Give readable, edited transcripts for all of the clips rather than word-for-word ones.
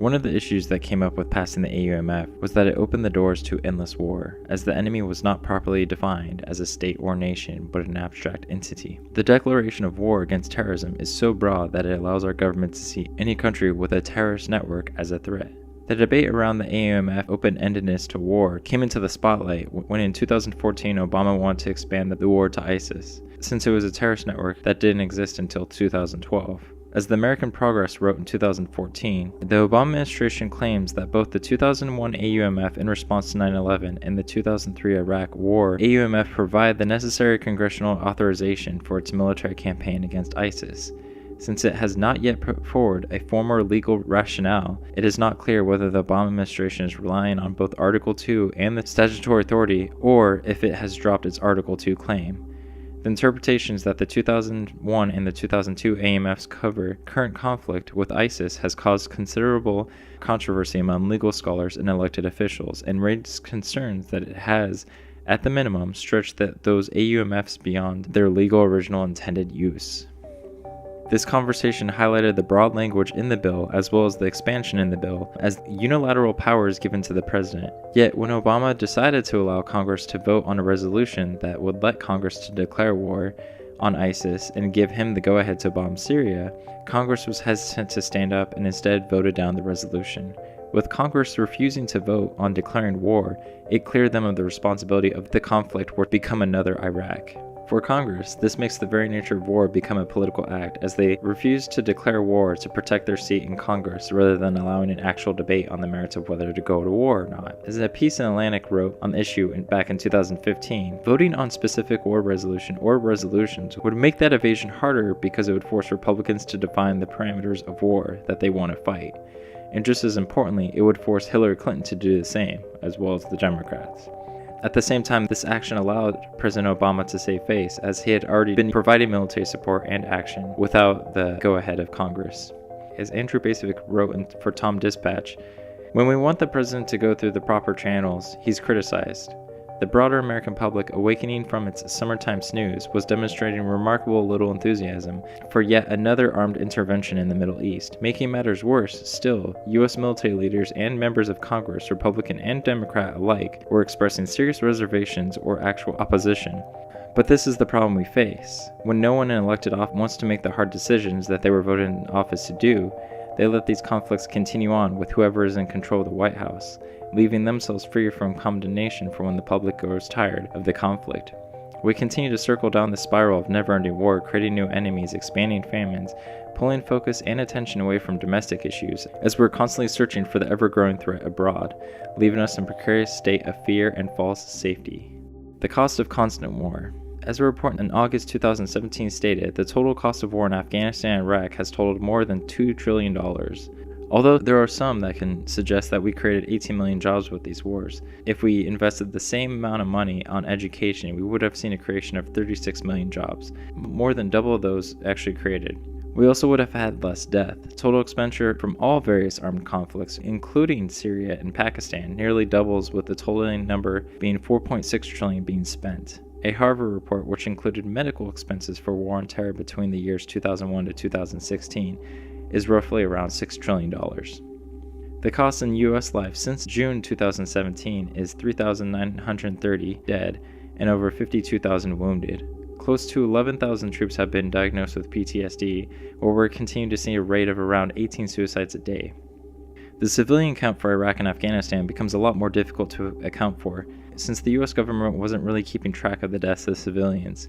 One of the issues that came up with passing the AUMF was that it opened the doors to endless war, as the enemy was not properly defined as a state or nation, but an abstract entity. The declaration of war against terrorism is so broad that it allows our government to see any country with a terrorist network as a threat. The debate around the AUMF open-endedness to war came into the spotlight when in 2014 Obama wanted to expand the war to ISIS, since it was a terrorist network that didn't exist until 2012. As the American Progress wrote in 2014, the Obama administration claims that both the 2001 AUMF in response to 9/11 and the 2003 Iraq War AUMF provide the necessary congressional authorization for its military campaign against ISIS. Since it has not yet put forward a formal legal rationale, it is not clear whether the Obama administration is relying on both Article 2 and the statutory authority, or if it has dropped its Article 2 claim. The interpretations that the 2001 and the 2002 AUMFs cover current conflict with ISIS has caused considerable controversy among legal scholars and elected officials, and raised concerns that it has, at the minimum, stretched those AUMFs beyond their legal original intended use. This conversation highlighted the broad language in the bill as well as the expansion in the bill as unilateral powers given to the president. Yet when Obama decided to allow Congress to vote on a resolution that would let Congress to declare war on ISIS and give him the go-ahead to bomb Syria, Congress was hesitant to stand up and instead voted down the resolution. With Congress refusing to vote on declaring war, it cleared them of the responsibility of the conflict would become another Iraq. For Congress, this makes the very nature of war become a political act, as they refuse to declare war to protect their seat in Congress rather than allowing an actual debate on the merits of whether to go to war or not. As a piece in Atlantic wrote on the issue back in 2015, voting on specific war resolution or resolutions would make that evasion harder because it would force Republicans to define the parameters of war that they want to fight. And just as importantly, it would force Hillary Clinton to do the same, as well as the Democrats. At the same time, this action allowed President Obama to save face, as he had already been providing military support and action without the go-ahead of Congress. As Andrew Basic wrote for Tom Dispatch, when we want the president to go through the proper channels, he's criticized. The broader American public, awakening from its summertime snooze, was demonstrating remarkable little enthusiasm for yet another armed intervention in the Middle East. Making matters worse, still, U.S. military leaders and members of Congress, Republican and Democrat alike, were expressing serious reservations or actual opposition. But this is the problem we face. When no one in elected office wants to make the hard decisions that they were voted in office to do, they let these conflicts continue on with whoever is in control of the White House, leaving themselves free from condemnation for when the public grows tired of the conflict. We continue to circle down the spiral of never-ending war, creating new enemies, expanding famines, pulling focus and attention away from domestic issues, as we're constantly searching for the ever-growing threat abroad, leaving us in a precarious state of fear and false safety. The cost of constant war. As a report in August 2017 stated, the total cost of war in Afghanistan and Iraq has totaled more than $2 trillion. Although there are some that can suggest that we created 18 million jobs with these wars, if we invested the same amount of money on education, we would have seen a creation of 36 million jobs, more than double those actually created. We also would have had less death. Total expenditure from all various armed conflicts, including Syria and Pakistan, nearly doubles, with the totaling number being 4.6 trillion being spent. A Harvard report, which included medical expenses for war on terror between the years 2001 to 2016, is roughly around $6 trillion. The cost in U.S. life since June 2017 is 3,930 dead and over 52,000 wounded. Close to 11,000 troops have been diagnosed with PTSD, while we're continuing to see a rate of around 18 suicides a day. The civilian count for Iraq and Afghanistan becomes a lot more difficult to account for, since the U.S. government wasn't really keeping track of the deaths of civilians.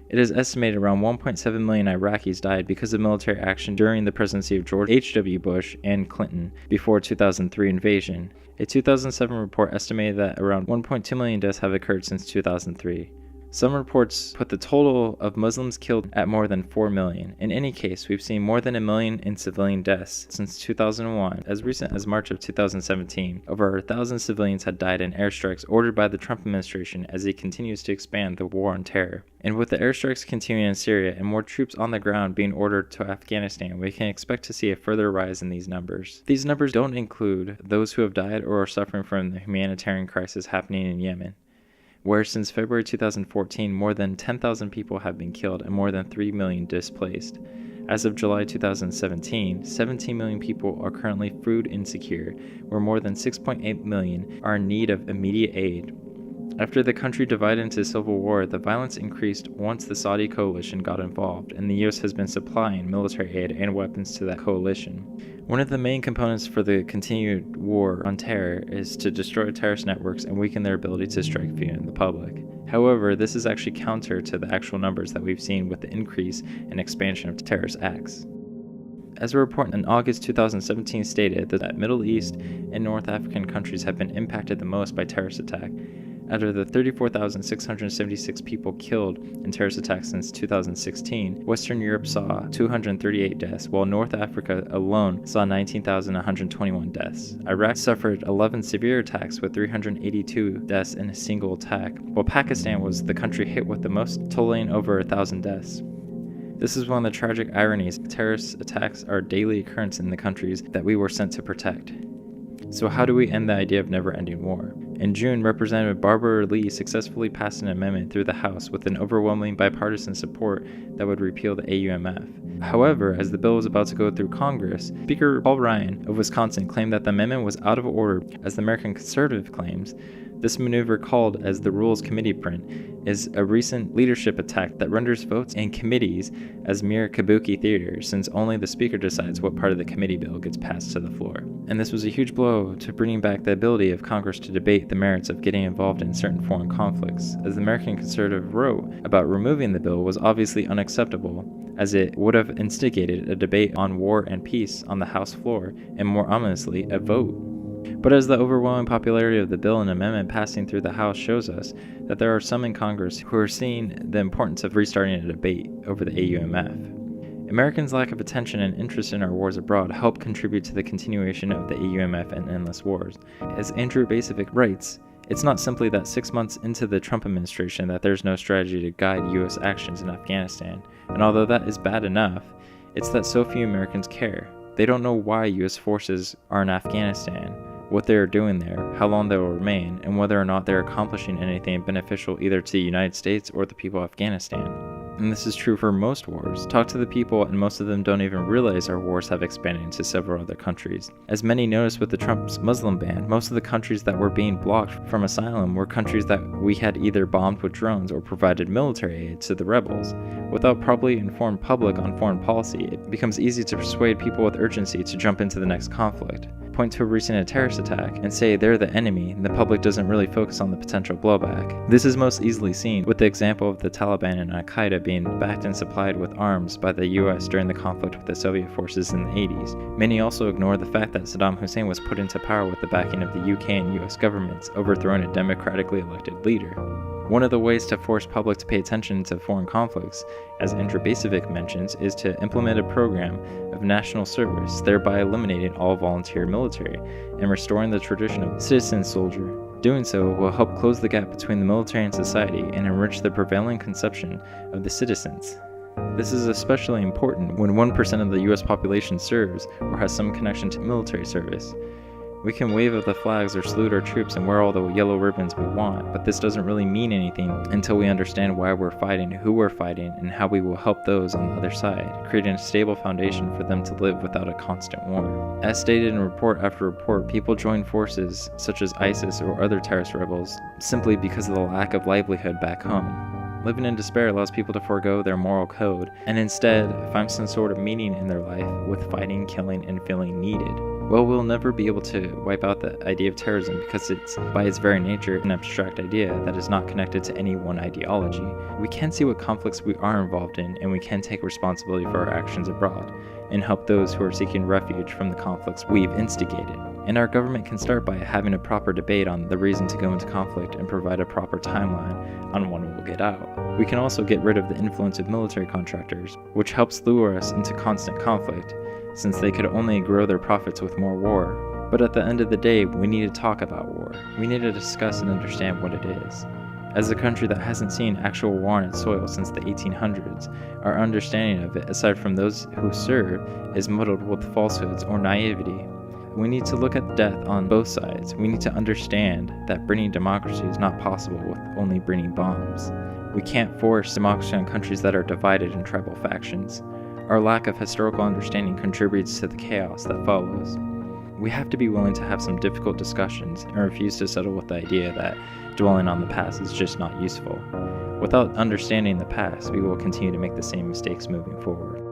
It is estimated around 1.7 million Iraqis died because of military action during the presidency of George H.W. Bush and Clinton before 2003 invasion. A 2007 report estimated that around 1.2 million deaths have occurred since 2003. Some reports put the total of Muslims killed at more than 4 million. In any case, we've seen more than 1 million in civilian deaths since 2001. As recent as March of 2017, over 1,000 civilians had died in airstrikes ordered by the Trump administration as he continues to expand the war on terror. And with the airstrikes continuing in Syria and more troops on the ground being ordered to Afghanistan, we can expect to see a further rise in these numbers. These numbers don't include those who have died or are suffering from the humanitarian crisis happening in Yemen, where since February 2014, more than 10,000 people have been killed and more than 3 million displaced. As of July 2017, 17 million people are currently food insecure, where more than 6.8 million are in need of immediate aid. After the country divided into civil war, the violence increased once the Saudi coalition got involved, and the U.S. has been supplying military aid and weapons to that coalition. One of the main components for the continued war on terror is to destroy terrorist networks and weaken their ability to strike fear in the public. However, this is actually counter to the actual numbers that we've seen with the increase and expansion of terrorist acts. As a report in August 2017 stated that Middle East and North African countries have been impacted the most by terrorist attack. Out of the 34,676 people killed in terrorist attacks since 2016, Western Europe saw 238 deaths, while North Africa alone saw 19,121 deaths. Iraq suffered 11 severe attacks with 382 deaths in a single attack, while Pakistan was the country hit with the most, totaling over 1,000 deaths. This is one of the tragic ironies. Terrorist attacks are a daily occurrence in the countries that we were sent to protect. So how do we end the idea of never-ending war? In June, Representative Barbara Lee successfully passed an amendment through the House with an overwhelming bipartisan support that would repeal the AUMF. However, as the bill was about to go through Congress, Speaker Paul Ryan of Wisconsin claimed that the amendment was out of order. As the American Conservative claims, this maneuver, called as the Rules Committee print, is a recent leadership attack that renders votes in committees as mere kabuki theater, since only the Speaker decides what part of the committee bill gets passed to the floor. And this was a huge blow to bringing back the ability of Congress to debate the merits of getting involved in certain foreign conflicts. As the American Conservative wrote about removing the bill was obviously unacceptable, as it would have instigated a debate on war and peace on the House floor, and more ominously, a vote. But as the overwhelming popularity of the bill and amendment passing through the House shows us, that there are some in Congress who are seeing the importance of restarting a debate over the AUMF. Americans' lack of attention and interest in our wars abroad help contribute to the continuation of the AUMF and endless wars. As Andrew Bacevic writes, it's not simply that 6 months into the Trump administration that there's no strategy to guide U.S. actions in Afghanistan, and although that is bad enough, it's that so few Americans care. They don't know why U.S. forces are in Afghanistan, what they are doing there, how long they will remain, and whether or not they are accomplishing anything beneficial either to the United States or the people of Afghanistan. And this is true for most wars. Talk to the people and most of them don't even realize our wars have expanded into several other countries. As many noticed with the Trump's Muslim ban, most of the countries that were being blocked from asylum were countries that we had either bombed with drones or provided military aid to the rebels. Without properly informed public on foreign policy, it becomes easy to persuade people with urgency to jump into the next conflict. Point to a recent terrorist attack and say they're the enemy, and the public doesn't really focus on the potential blowback. This is most easily seen with the example of the Taliban and Al-Qaeda being backed and supplied with arms by the US during the conflict with the Soviet forces in the 80s. Many also ignore the fact that Saddam Hussein was put into power with the backing of the UK and US governments, overthrowing a democratically elected leader. One of the ways to force public to pay attention to foreign conflicts, as Andrew Bacevic mentions, is to implement a program of national service, thereby eliminating all volunteer military and restoring the tradition of citizen soldier. Doing so will help close the gap between the military and society and enrich the prevailing conception of the citizens. This is especially important when 1% of the US population serves or has some connection to military service. We can wave at the flags or salute our troops and wear all the yellow ribbons we want, but this doesn't really mean anything until we understand why we're fighting, who we're fighting, and how we will help those on the other side, creating a stable foundation for them to live without a constant war. As stated in report after report, people join forces such as ISIS or other terrorist rebels simply because of the lack of livelihood back home. Living in despair allows people to forego their moral code and instead find some sort of meaning in their life with fighting, killing, and feeling needed. Well, we'll never be able to wipe out the idea of terrorism because it's, by its very nature, an abstract idea that is not connected to any one ideology. We can see what conflicts we are involved in, and we can take responsibility for our actions abroad and help those who are seeking refuge from the conflicts we've instigated. And our government can start by having a proper debate on the reason to go into conflict and provide a proper timeline on when we'll get out. We can also get rid of the influence of military contractors, which helps lure us into constant conflict, since they could only grow their profits with more war. But at the end of the day, we need to talk about war. We need to discuss and understand what it is. As a country that hasn't seen actual war on its soil since the 1800s, our understanding of it, aside from those who serve, is muddled with falsehoods or naivety. We need to look at death on both sides. We need to understand that bringing democracy is not possible with only bringing bombs. We can't force democracy on countries that are divided in tribal factions. Our lack of historical understanding contributes to the chaos that follows. We have to be willing to have some difficult discussions and refuse to settle with the idea that dwelling on the past is just not useful. Without understanding the past, we will continue to make the same mistakes moving forward.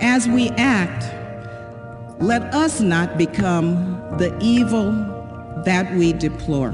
As we act, let us not become the evil that we deplore.